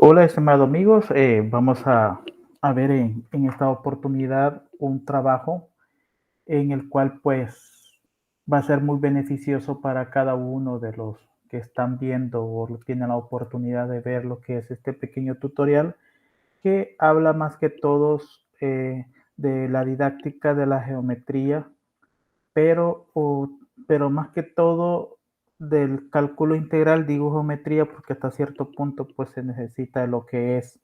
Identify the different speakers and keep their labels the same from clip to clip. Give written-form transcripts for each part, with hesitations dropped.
Speaker 1: Hola, estimados amigos. Vamos a ver en esta oportunidad un trabajo en el cual pues va a ser muy beneficioso para cada uno de los que están viendo o tienen la oportunidad de ver lo que es este pequeño tutorial que habla más que todos de la didáctica de la geometría, pero, pero más que todo del cálculo integral. Digo geometría porque hasta cierto punto pues se necesita lo que es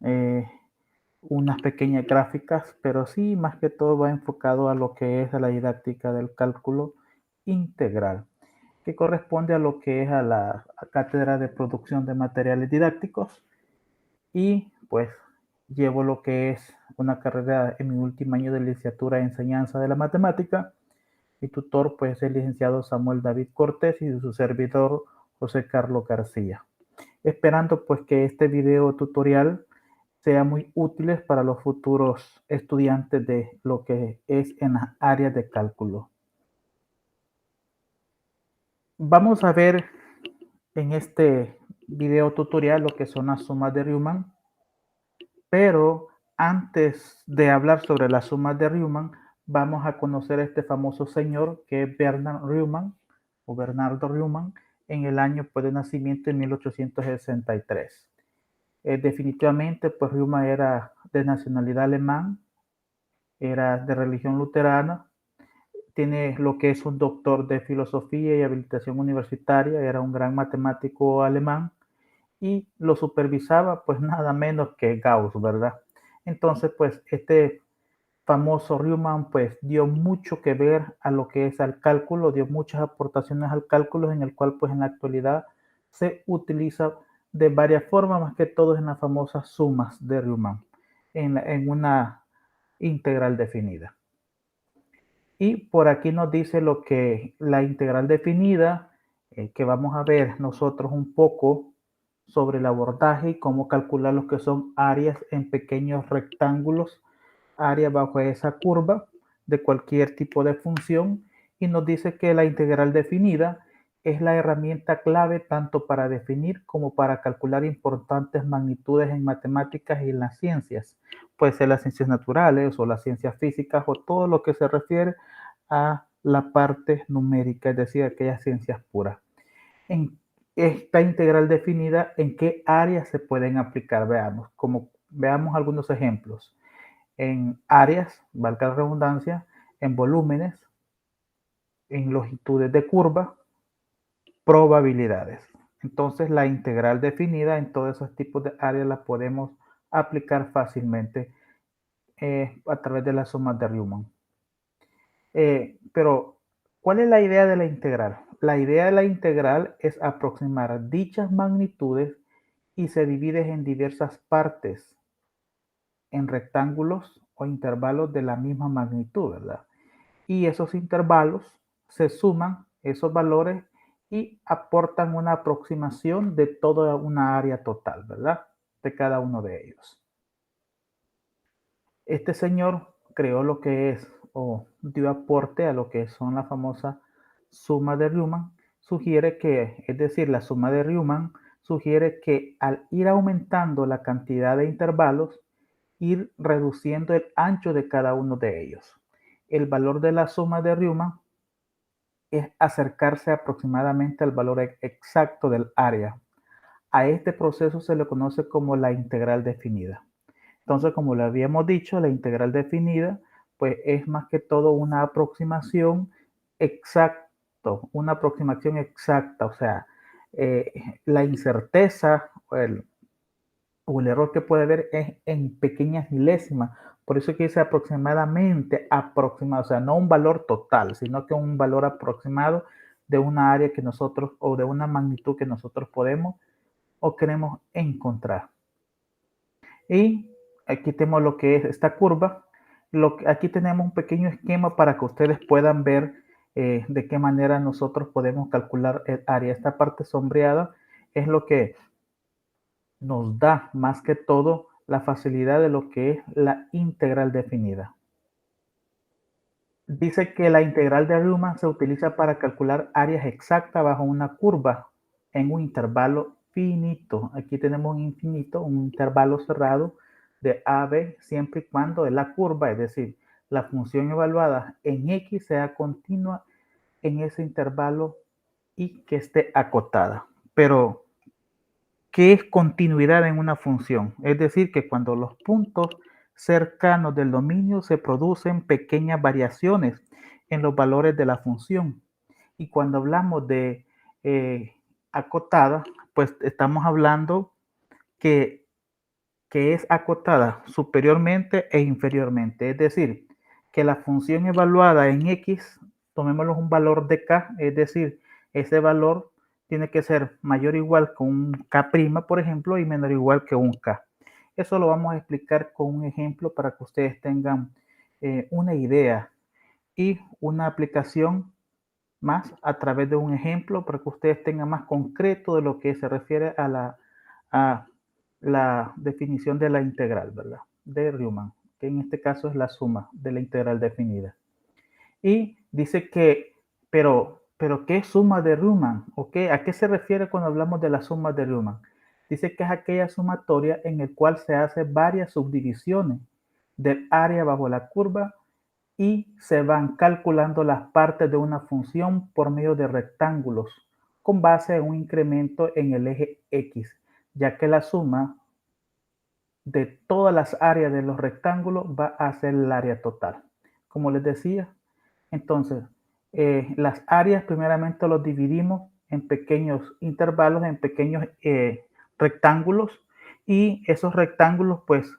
Speaker 1: eh, unas pequeñas gráficas, pero sí, más que todo va enfocado a lo que es a la didáctica del cálculo integral, que corresponde a lo que es a la cátedra de producción de materiales didácticos. Y pues llevo lo que es una carrera en mi último año de licenciatura en enseñanza de la matemática. Mi tutor pues es el licenciado Samuel David Cortés y su servidor José Carlos García. Esperando pues que este video tutorial sea muy útiles para los futuros estudiantes de lo que es en las áreas de cálculo. Vamos a ver en este video tutorial lo que son las sumas de Riemann, pero antes de hablar sobre las sumas de Riemann, vamos a conocer a este famoso señor que es Bernard Riemann o Bernardo Riemann en el año pues, de nacimiento en 1863. Definitivamente, pues Riemann era de nacionalidad alemán, era de religión luterana, tiene lo que es un doctor de filosofía y habilitación universitaria, era un gran matemático alemán y lo supervisaba pues nada menos que Gauss, ¿verdad? Entonces, pues este famoso Riemann pues dio mucho que ver a lo que es al cálculo, dio muchas aportaciones al cálculo en el cual pues en la actualidad se utiliza de varias formas, más que todo en las famosas sumas de Riemann, en una integral definida. Y por aquí nos dice lo que la integral definida, que vamos a ver nosotros un poco sobre el abordaje y cómo calcular lo que son áreas en pequeños rectángulos, área bajo esa curva de cualquier tipo de función. Y nos dice que la integral definida es la herramienta clave tanto para definir como para calcular importantes magnitudes en matemáticas y en las ciencias. Puede ser las ciencias naturales o las ciencias físicas o todo lo que se refiere a la parte numérica, es decir, aquellas ciencias puras. En esta integral definida, ¿en qué áreas se pueden aplicar? Veamos algunos ejemplos. En áreas, valga la redundancia, en volúmenes, en longitudes de curva, probabilidades. Entonces, la integral definida en todos esos tipos de áreas la podemos aplicar fácilmente a través de las sumas de Riemann. Pero, ¿cuál es la idea de la integral? La idea de la integral es aproximar dichas magnitudes y se divide en diversas partes, en rectángulos o intervalos de la misma magnitud, ¿verdad? Y esos intervalos se suman esos valores y aportan una aproximación de toda una área total, ¿verdad? De cada uno de ellos. Este señor creó lo que es o dio aporte a lo que son la famosa suma de Riemann. Sugiere que, es decir, la suma de Riemann sugiere que al ir aumentando la cantidad de intervalos, ir reduciendo el ancho de cada uno de ellos. El valor de la suma de Riemann es acercarse aproximadamente al valor exacto del área. A este proceso se le conoce como la integral definida. Entonces, como le habíamos dicho, la integral definida, pues es más que todo una aproximación exacta, o sea, la incerteza o el error que puede haber es en pequeñas milésimas. Por eso que dice aproximadamente, aproximado, o sea, no un valor total, sino que un valor aproximado de una área que nosotros o de una magnitud que nosotros podemos o queremos encontrar. Y aquí tenemos lo que es esta curva. Aquí tenemos un pequeño esquema para que ustedes puedan ver de qué manera nosotros podemos calcular el área. Esta parte sombreada es lo que nos da más que todo la facilidad de lo que es la integral definida. Dice que la integral de Riemann se utiliza para calcular áreas exactas bajo una curva en un intervalo infinito. Aquí tenemos un infinito, un intervalo cerrado de a b, siempre y cuando la curva, es decir, la función evaluada en x sea continua en ese intervalo y que esté acotada. Pero, ¿qué es continuidad en una función? Es decir, que cuando los puntos cercanos del dominio se producen pequeñas variaciones en los valores de la función. Y cuando hablamos de acotada, pues estamos hablando que, que es acotada superiormente e inferiormente. Es decir, que la función evaluada en x, tomémoslo un valor de k, es decir, ese valor tiene que ser mayor o igual que un k', por ejemplo, y menor o igual que un k. Eso lo vamos a explicar con un ejemplo para que ustedes tengan una idea y una aplicación más a través de un ejemplo para que ustedes tengan más concreto de lo que se refiere a la definición de la integral, ¿verdad? De Riemann, que en este caso es la suma de la integral definida. Y dice que, pero ¿qué es suma de Riemann? ¿O qué, a qué se refiere cuando hablamos de la suma de Riemann? Dice que es aquella sumatoria en el cual se hace varias subdivisiones del área bajo la curva y se van calculando las partes de una función por medio de rectángulos con base en un incremento en el eje X, ya que la suma de todas las áreas de los rectángulos va a ser el área total. Como les decía, entonces, las áreas primeramente los dividimos en pequeños intervalos, en pequeños rectángulos, y esos rectángulos, pues,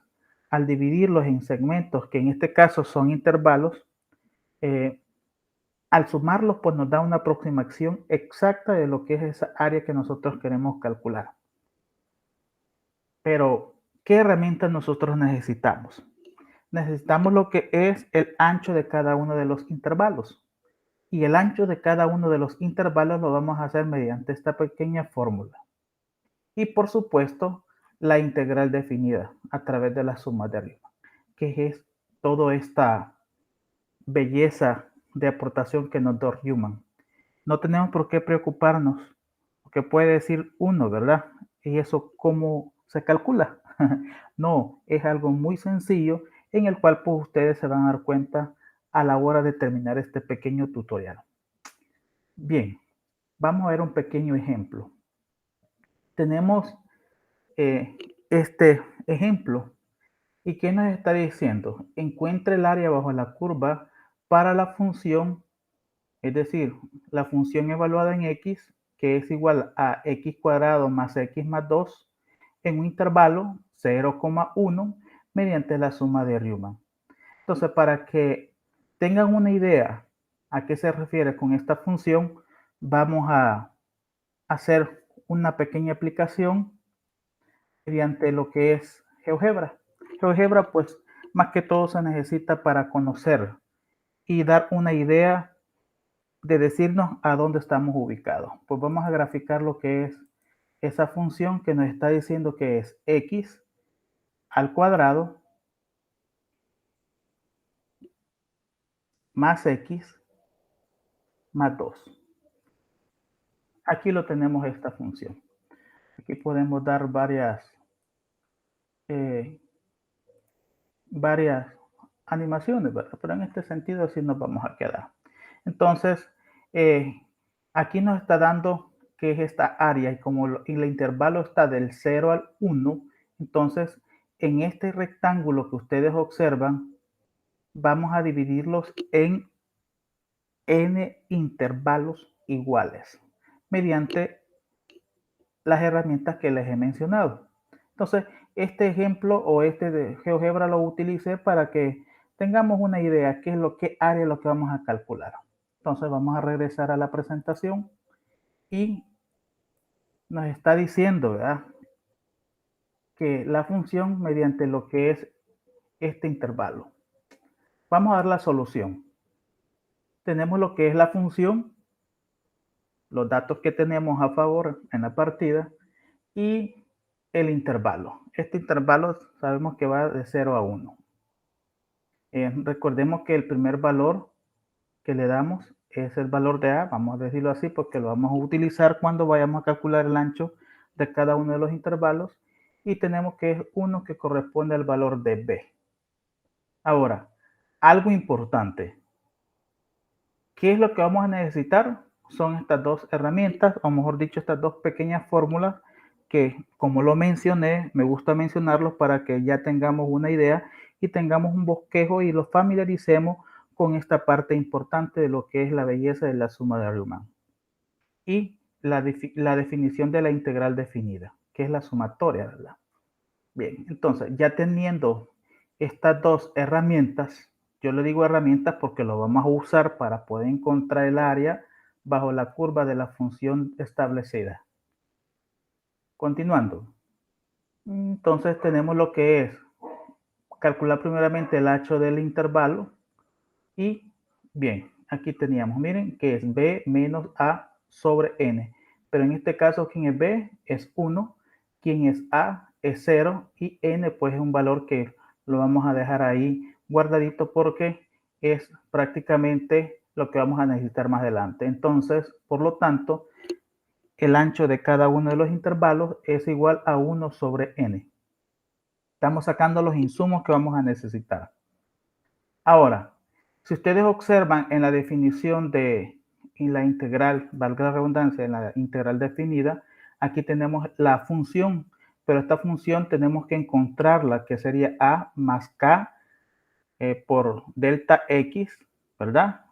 Speaker 1: al dividirlos en segmentos, que en este caso son intervalos, eh, al sumarlos, pues nos da una aproximación exacta de lo que es esa área que nosotros queremos calcular. Pero, ¿qué herramientas nosotros necesitamos? Necesitamos lo que es el ancho de cada uno de los intervalos. Y el ancho de cada uno de los intervalos lo vamos a hacer mediante esta pequeña fórmula. Y por supuesto, la integral definida a través de la suma de arriba, que es toda esta belleza de aportación que nos da Riemann. No tenemos por qué preocuparnos, porque puede decir uno, ¿verdad? ¿Y eso cómo se calcula? No, es algo muy sencillo en el cual pues, ustedes se van a dar cuenta a la hora de terminar este pequeño tutorial. Bien, vamos a ver un pequeño ejemplo. Tenemos eh, este ejemplo. ¿Y qué nos está diciendo? Encuentre el área bajo la curva para la función, es decir, la función evaluada en x, que es igual a x cuadrado más x más 2 en un intervalo 0,1 mediante la suma de Riemann. Entonces, para que tengan una idea a qué se refiere con esta función, vamos a hacer una pequeña aplicación mediante lo que es GeoGebra. GeoGebra, pues, más que todo se necesita para conocer y dar una idea de decirnos a dónde estamos ubicados. Pues vamos a graficar lo que es esa función que nos está diciendo que es x al cuadrado más x más 2. Aquí lo tenemos esta función. Aquí podemos dar eh, varias animaciones, ¿verdad? Pero en este sentido así nos vamos a quedar. Entonces, eh, aquí nos está dando que es esta área y como el intervalo está del 0 al 1, entonces en este rectángulo que ustedes observan, vamos a dividirlos en n intervalos iguales mediante las herramientas que les he mencionado. Entonces, este ejemplo o este de GeoGebra lo utilicé para que tengamos una idea qué es lo que área es lo que vamos a calcular. Entonces, vamos a regresar a la presentación y nos está diciendo, ¿verdad?, que la función mediante lo que es este intervalo. Vamos a dar la solución. Tenemos lo que es la función, los datos que tenemos a favor en la partida y el intervalo. Este intervalo sabemos que va de 0 a 1. Recordemos que el primer valor que le damos es el valor de A, vamos a decirlo así, porque lo vamos a utilizar cuando vayamos a calcular el ancho de cada uno de los intervalos y tenemos que es 1 que corresponde al valor de b. Ahora, algo importante. ¿Qué es lo que vamos a necesitar? Son estas dos herramientas, o mejor dicho, estas dos pequeñas fórmulas que, como lo mencioné, me gusta mencionarlos para que ya tengamos una idea y tengamos un bosquejo y lo familiaricemos con esta parte importante de lo que es la belleza de la suma de Riemann. Y la definición de la integral definida, que es la sumatoria, ¿verdad? Bien, entonces ya teniendo estas dos herramientas, yo le digo herramientas porque lo vamos a usar para poder encontrar el área bajo la curva de la función establecida. Continuando. Entonces tenemos lo que es calcular primeramente el h del intervalo y bien, aquí teníamos, miren, que es b menos a sobre n. Pero en este caso, quien es b es 1, quien es a es 0 y n pues es un valor que lo vamos a dejar ahí guardadito porque es prácticamente lo que vamos a necesitar más adelante. Entonces, por lo tanto, el ancho de cada uno de los intervalos es igual a 1 sobre n. Estamos sacando los insumos que vamos a necesitar. Ahora, si ustedes observan en la definición en la integral, valga la redundancia, en la integral definida, aquí tenemos la función, pero esta función tenemos que encontrarla, que sería a más k por delta x, ¿verdad?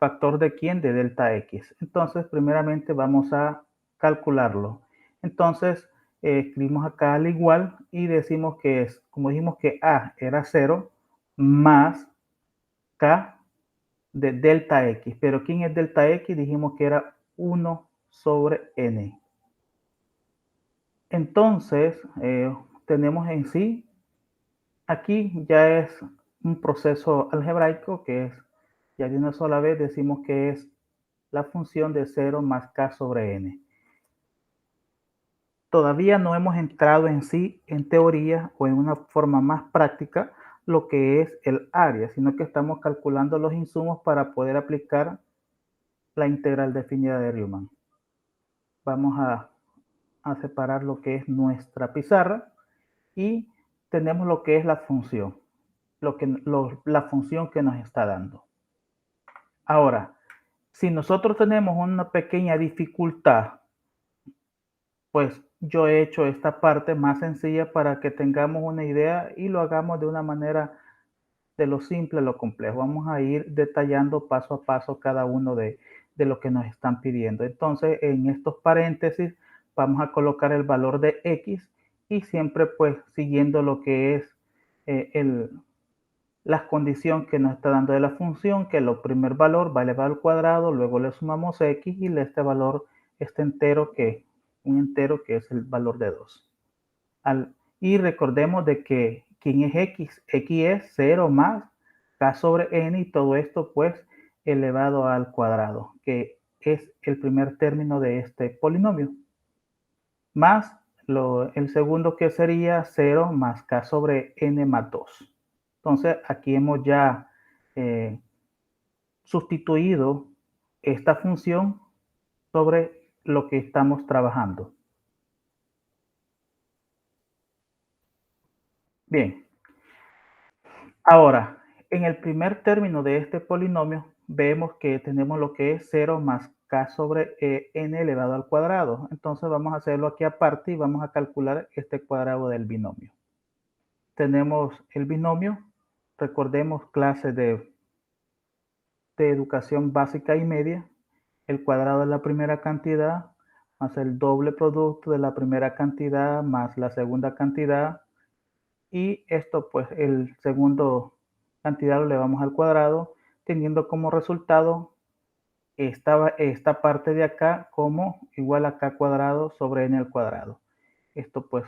Speaker 1: ¿Factor de quién? De delta x. Entonces, primeramente vamos a calcularlo. Entonces, escribimos acá al igual y decimos que es, como dijimos que a era 0, más k de delta x. Pero ¿quién es delta x? Dijimos que era 1 sobre n. Entonces, tenemos en sí, aquí ya es un proceso algebraico que es, ya de una sola vez decimos que es la función de 0 más k sobre n. Todavía no hemos entrado en sí, en teoría o en una forma más práctica, lo que es el área, sino que estamos calculando los insumos para poder aplicar la integral definida de Riemann. Vamos a separar lo que es nuestra pizarra y tenemos lo que es la función, la función que nos está dando. Ahora, si nosotros tenemos una pequeña dificultad, pues yo he hecho esta parte más sencilla para que tengamos una idea y lo hagamos de una manera de lo simple a lo complejo. Vamos a ir detallando paso a paso cada uno de lo que nos están pidiendo. Entonces, en estos paréntesis vamos a colocar el valor de x y siempre pues siguiendo lo que es la condición que nos está dando de la función, que el primer valor va elevado al cuadrado, luego le sumamos x y este valor, este entero que un entero que es el valor de 2. Y recordemos de que ¿quién es x? X es 0 más k sobre n y todo esto pues elevado al cuadrado, que es el primer término de este polinomio. Más el segundo que sería 0 más k sobre n más 2. Entonces aquí hemos ya sustituido esta función sobre lo que estamos trabajando. Bien, ahora, en el primer término de este polinomio, vemos que tenemos lo que es 0 más k sobre n elevado al cuadrado. Entonces vamos a hacerlo aquí aparte y vamos a calcular este cuadrado del binomio. Tenemos el binomio, recordemos clases de educación básica y media, el cuadrado de la primera cantidad más el doble producto de la primera cantidad más la segunda cantidad y esto pues el segundo cantidad lo elevamos al cuadrado teniendo como resultado esta parte de acá como igual a k cuadrado sobre n al cuadrado. Esto pues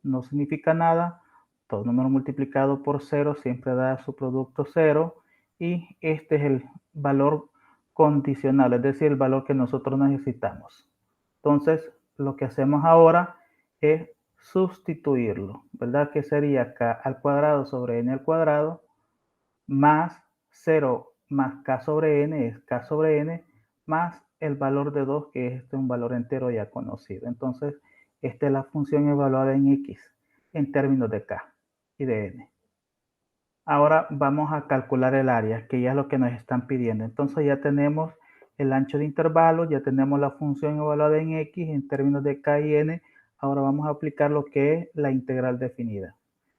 Speaker 1: no significa nada, todo número multiplicado por 0 siempre da su producto 0 y este es el valor condicional, es decir, el valor que nosotros necesitamos. Entonces, lo que hacemos ahora es sustituirlo, ¿verdad? Que sería k al cuadrado sobre n al cuadrado más 0 más k sobre n es k sobre n más el valor de 2 que es un valor entero ya conocido. Entonces, Esta es la función evaluada en x en términos de k y de n. Ahora vamos a calcular el área, que ya es lo que nos están pidiendo. Entonces ya tenemos el ancho de intervalo, ya tenemos la función evaluada en x en términos de k y n. Ahora vamos a aplicar lo que es la integral definida.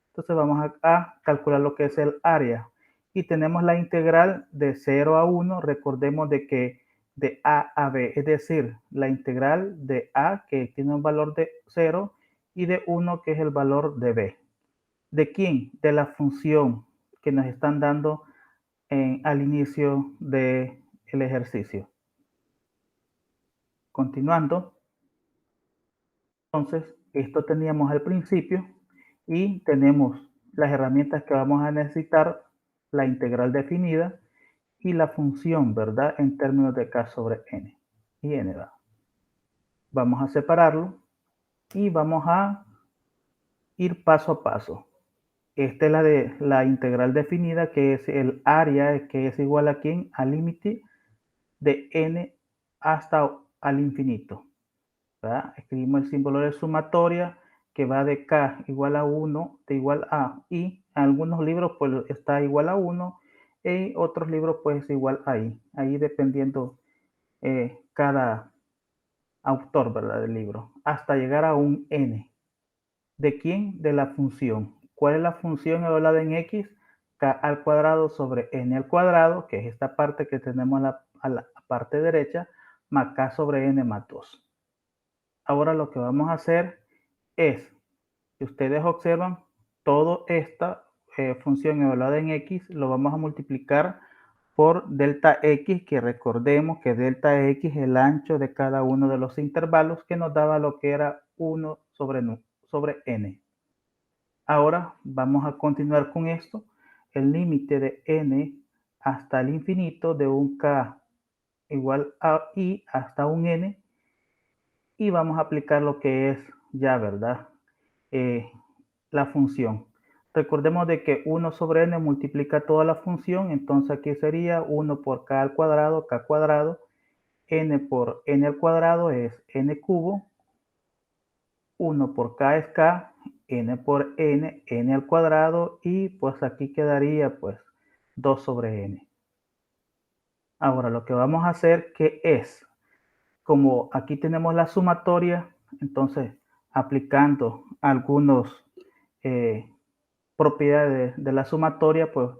Speaker 1: Entonces vamos a calcular lo que es el área. Y tenemos la integral de 0 a 1. Recordemos de que de a a b, es decir, la integral de a, que tiene un valor de 0, y de 1, que es el valor de b. ¿De quién? De la función que nos están dando al inicio del ejercicio. Continuando, entonces, esto teníamos al principio y tenemos las herramientas que vamos a necesitar, la integral definida y la función, ¿verdad? En términos de k sobre n y n. ¿verdad? Vamos a separarlo y vamos a ir paso a paso. Esta es la de la integral definida, que es el área, que es igual a quién, al límite de n hasta al infinito. ¿verdad? Escribimos el símbolo de sumatoria que va de k igual a 1, de igual a, y en algunos libros pues está igual a 1, y otros libros pues igual a i, ahí dependiendo cada autor, ¿verdad? Del libro, hasta llegar a un n. ¿De quién? De la función. ¿Cuál es la función evaluada en x? K al cuadrado sobre n al cuadrado, que es esta parte que tenemos a la parte derecha, más k sobre n más 2. Ahora lo que vamos a hacer es, si ustedes observan, toda esta función evaluada en x lo vamos a multiplicar por delta x, que recordemos que delta x es el ancho de cada uno de los intervalos, que nos daba lo que era 1 sobre n. Ahora vamos a continuar con esto. El límite de n hasta el infinito de un k igual a i hasta un n, y vamos a aplicar lo que es ya, ¿verdad? La función. Recordemos de que 1 sobre n multiplica toda la función, entonces aquí sería 1 por k al cuadrado, k cuadrado, n por n al cuadrado es n cubo, 1 por k es k, n por n, n al cuadrado, y pues aquí quedaría pues 2 sobre n. Ahora lo que vamos a hacer que es, como aquí tenemos la sumatoria, entonces aplicando algunos propiedades de la sumatoria, pues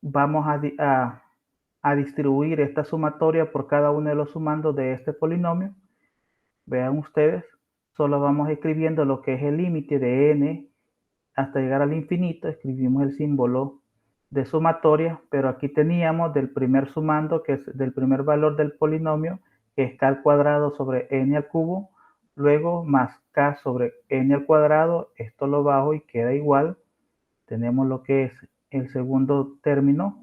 Speaker 1: vamos a distribuir esta sumatoria por cada uno de los sumandos de este polinomio. Vean ustedes, solo vamos escribiendo lo que es el límite de n hasta llegar al infinito, escribimos el símbolo de sumatoria, pero aquí teníamos del primer sumando, que es del primer valor del polinomio, que es k al cuadrado sobre n al cubo, luego más k sobre n al cuadrado, esto lo bajo y queda igual. Tenemos lo que es el segundo término,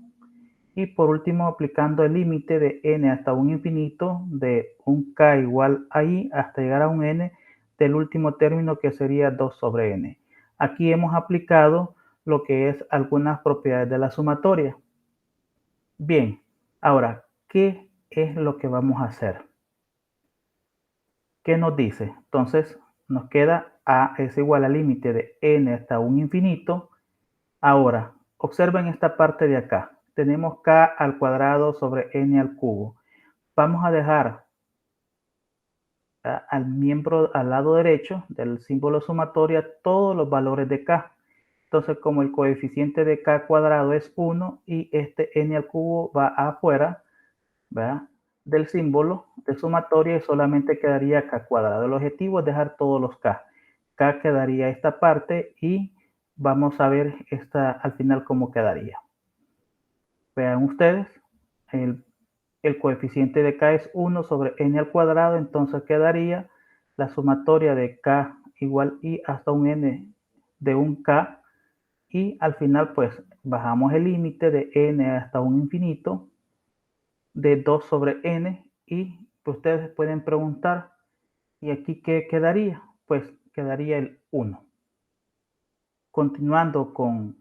Speaker 1: y por último aplicando el límite de n hasta un infinito de un k igual a i hasta llegar a un n del último término, que sería 2 sobre n. Aquí hemos aplicado lo que es algunas propiedades de la sumatoria. Bien, ahora, ¿qué es lo que vamos a hacer? ¿Qué nos dice? Entonces nos queda a es igual al límite de n hasta un infinito. Ahora, observen esta parte de acá. Tenemos k al cuadrado sobre n al cubo. Vamos a dejar al miembro al lado derecho del símbolo sumatoria todos los valores de k. Entonces, como el coeficiente de k cuadrado es 1 y este n al cubo va afuera, ¿verdad?, del símbolo de sumatoria, solamente quedaría k cuadrado. El objetivo es dejar todos los k. K quedaría esta parte y vamos a ver al final cómo quedaría. Vean ustedes, el coeficiente de k es 1 sobre n al cuadrado, entonces quedaría la sumatoria de k igual i hasta un n de un k, y al final pues bajamos el límite de n hasta un infinito de 2 sobre n, y pues, ustedes pueden preguntar, ¿y aquí qué quedaría? Pues quedaría el 1. Continuando con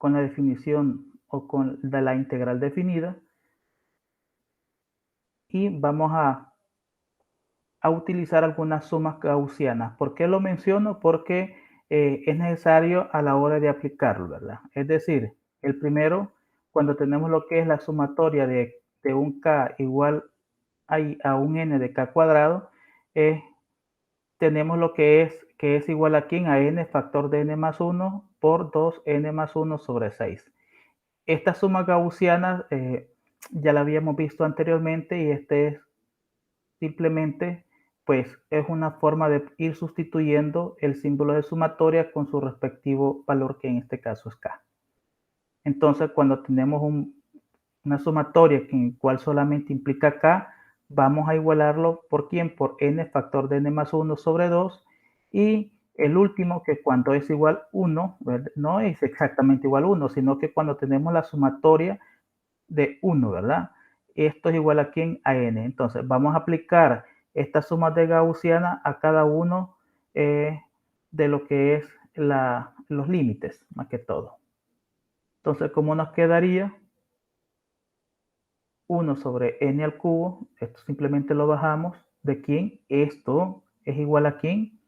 Speaker 1: la definición o con la integral definida, y vamos a a utilizar algunas sumas gaussianas. ¿Por qué lo menciono? Porque es necesario a la hora de aplicarlo, ¿verdad? Es decir, el primero, cuando tenemos lo que es la sumatoria de un k igual a un n de k cuadrado, tenemos lo que es igual a quién, a n factor de n más 1 por 2n más 1 sobre 6. Esta suma gaussiana ya la habíamos visto anteriormente y este es simplemente, pues, es una forma de ir sustituyendo el símbolo de sumatoria con su respectivo valor, que en este caso es k. Entonces, cuando tenemos una sumatoria en la cual solamente implica k, vamos a igualarlo por quién, por n factor de n más 1 sobre 2, y el último, que cuando es igual 1, no es exactamente igual a 1, sino que cuando tenemos la sumatoria de 1, ¿verdad? Esto es igual a quién, a n. Entonces, vamos a aplicar estas sumas de gaussiana a cada uno de lo que es los límites, más que todo. Entonces, ¿cómo nos quedaría? 1 sobre n al cubo, esto simplemente lo bajamos, ¿de quién? Esto es igual a quién,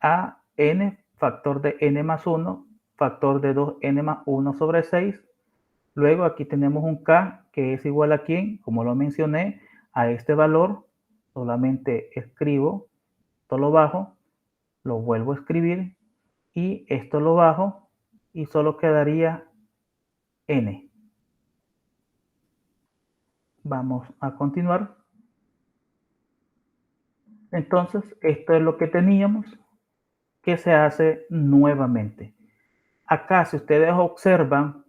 Speaker 1: a n factor de n más 1, factor de 2n más 1 sobre 6. Luego aquí tenemos un k que es igual a quién, como lo mencioné, a este valor, solamente escribo, esto lo bajo, lo vuelvo a escribir y esto lo bajo y solo quedaría n. Vamos a continuar. Entonces, esto es lo que teníamos, que se hace nuevamente. Acá, si ustedes observan,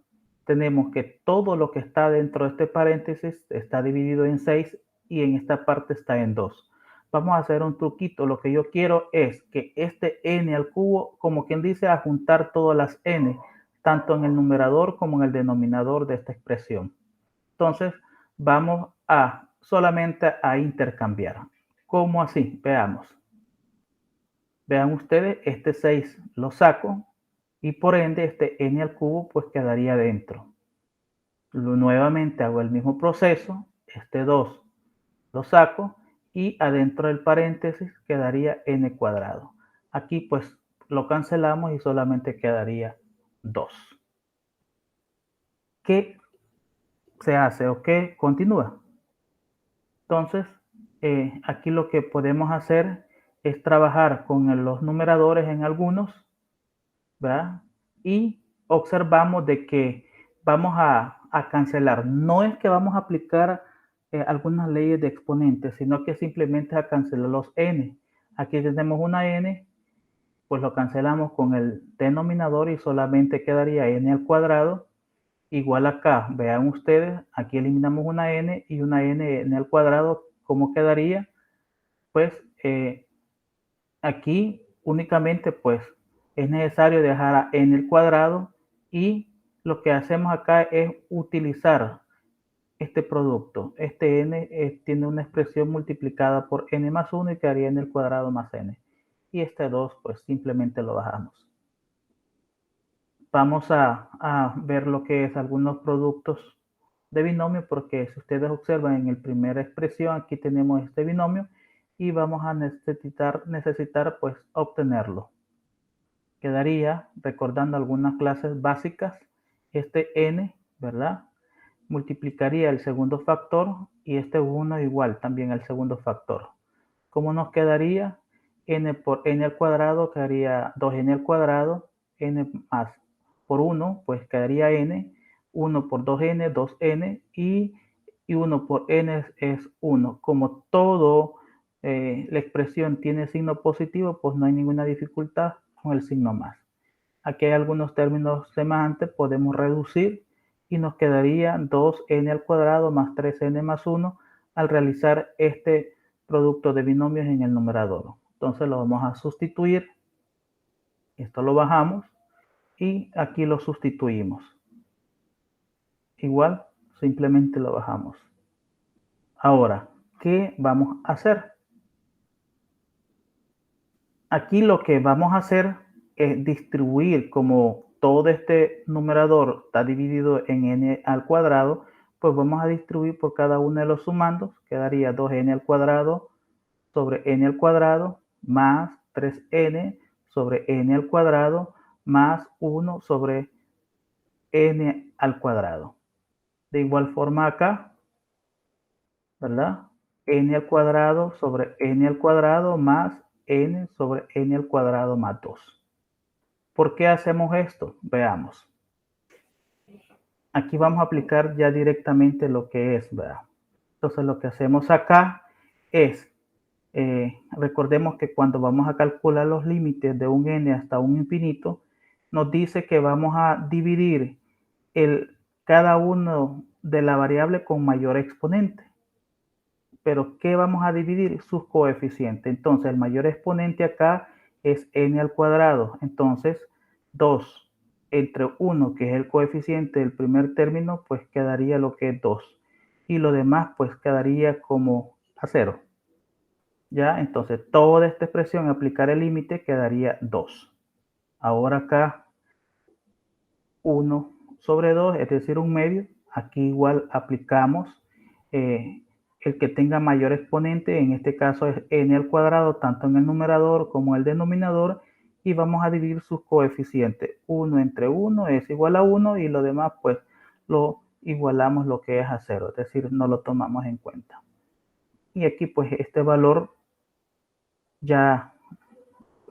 Speaker 1: tenemos que todo lo que está dentro de este paréntesis está dividido en 6 y en esta parte está en 2. Vamos a hacer un truquito. Lo que yo quiero es que este n al cubo, como quien dice, a juntar todas las n, tanto en el numerador como en el denominador de esta expresión. Entonces, vamos a solamente a intercambiar. ¿Cómo así? Veamos. Vean ustedes, este 6 lo saco y por ende este n al cubo pues quedaría dentro. Nuevamente hago el mismo proceso, este 2 lo saco y adentro del paréntesis quedaría n cuadrado. Aquí pues lo cancelamos y solamente quedaría 2. ¿Qué se hace o qué continúa? Entonces, aquí lo que podemos hacer es trabajar con los numeradores en algunos, ¿verdad? Y observamos de que vamos a cancelar. No es que vamos a aplicar algunas leyes de exponentes, sino que simplemente a cancelar los n. Aquí tenemos una n, pues lo cancelamos con el denominador y solamente quedaría n al cuadrado igual acá. Vean ustedes, aquí eliminamos una n y una n al cuadrado. ¿Cómo quedaría? Pues aquí únicamente pues es necesario dejar a n al cuadrado y lo que hacemos acá es utilizar este producto. Este n tiene una expresión multiplicada por n más 1 y quedaría n al cuadrado más n. Y este 2 pues simplemente lo bajamos. Vamos a ver lo que es algunos productos de binomio, porque si ustedes observan en la primera expresión, aquí tenemos este binomio y vamos a necesitar pues obtenerlo. Quedaría, recordando algunas clases básicas, este n, ¿verdad? Multiplicaría el segundo factor y este 1 igual también al segundo factor. ¿Cómo nos quedaría? N por n al cuadrado quedaría 2n al cuadrado, n más por 1, pues quedaría n, 1 por 2n, 2n, y 1 por n es 1. Como todo la expresión tiene signo positivo, pues no hay ninguna dificultad con el signo más. Aquí hay algunos términos semejantes, podemos reducir y nos quedaría 2n al cuadrado más 3n más 1 al realizar este producto de binomios en el numerador. Entonces lo vamos a sustituir, esto lo bajamos y aquí lo sustituimos. Igual, simplemente lo bajamos. Ahora, ¿qué vamos a hacer? Aquí lo que vamos a hacer es distribuir, como todo este numerador está dividido en n al cuadrado, pues vamos a distribuir por cada uno de los sumandos. Quedaría 2n al cuadrado sobre n al cuadrado más 3n sobre n al cuadrado más 1 sobre n al cuadrado. De igual forma acá, ¿verdad? N al cuadrado sobre n al cuadrado más n sobre n al cuadrado más 2. ¿Por qué hacemos esto? Veamos. Aquí vamos a aplicar ya directamente lo que es, ¿verdad? Entonces lo que hacemos acá es, recordemos que cuando vamos a calcular los límites de un n hasta un infinito, nos dice que vamos a dividir cada uno de la variable con mayor exponente. Pero ¿qué vamos a dividir? Sus coeficientes. Entonces el mayor exponente acá es n al cuadrado. Entonces 2 entre 1, que es el coeficiente del primer término, pues quedaría lo que es 2. Y lo demás pues quedaría como a 0. ¿Ya? Entonces toda esta expresión, aplicar el límite, quedaría 2. Ahora acá 1 sobre 2, es decir, un medio. Aquí igual aplicamos el que tenga mayor exponente, en este caso es n al cuadrado, tanto en el numerador como en el denominador, y vamos a dividir sus coeficientes. 1 entre 1 es igual a 1 y lo demás pues lo igualamos lo que es a 0, es decir, no lo tomamos en cuenta. Y aquí pues este valor ya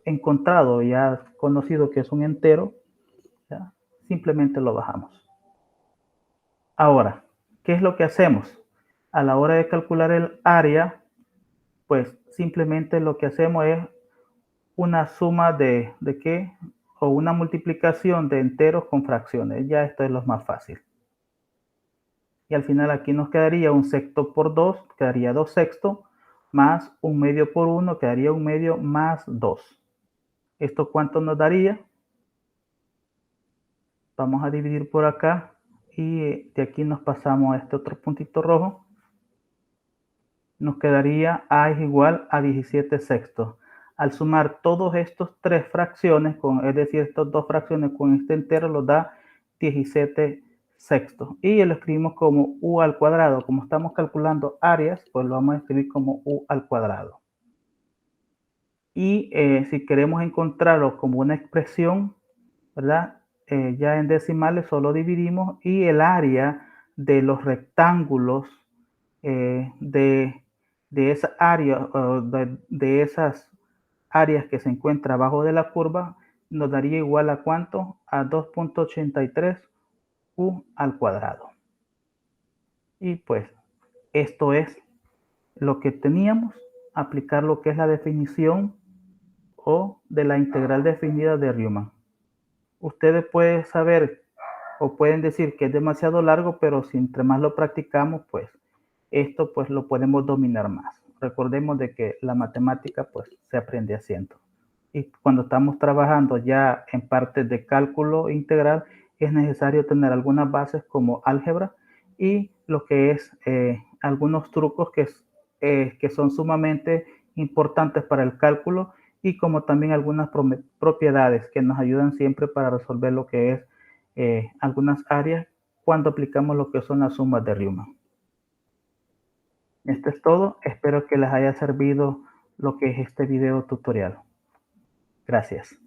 Speaker 1: encontrado, ya conocido que es un entero, ¿ya? Simplemente lo bajamos. Ahora, ¿qué es lo que hacemos? A la hora de calcular el área, pues simplemente lo que hacemos es una suma ¿de qué? O una multiplicación de enteros con fracciones. Ya esto es lo más fácil. Y al final aquí nos quedaría un sexto por 2, quedaría 2 sextos, más un medio por 1, quedaría un medio más 2. ¿Esto cuánto nos daría? Vamos a dividir por acá y de aquí nos pasamos a este otro puntito rojo. Nos quedaría a es igual a 17 sextos. Al sumar todos estos tres fracciones, es decir, estas dos fracciones con este entero, nos da 17 sextos. Y lo escribimos como u al cuadrado. Como estamos calculando áreas, pues lo vamos a escribir como u al cuadrado. Y si queremos encontrarlo como una expresión, ¿verdad? Ya en decimales solo dividimos y el área de los rectángulos de esa área, de esas áreas que se encuentra abajo de la curva, nos daría igual a ¿cuánto? A 2.83 u al cuadrado. Y pues esto es lo que teníamos, aplicar lo que es la definición o de la integral definida de Riemann. Ustedes pueden saber o pueden decir que es demasiado largo, pero si entre más lo practicamos, pues esto pues lo podemos dominar más. Recordemos de que la matemática pues se aprende haciendo. Y cuando estamos trabajando ya en partes de cálculo integral, es necesario tener algunas bases como álgebra y lo que es algunos trucos que son sumamente importantes para el cálculo y como también algunas propiedades que nos ayudan siempre para resolver lo que es algunas áreas cuando aplicamos lo que son las sumas de Riemann. Esto es todo. Espero que les haya servido lo que es este video tutorial. Gracias.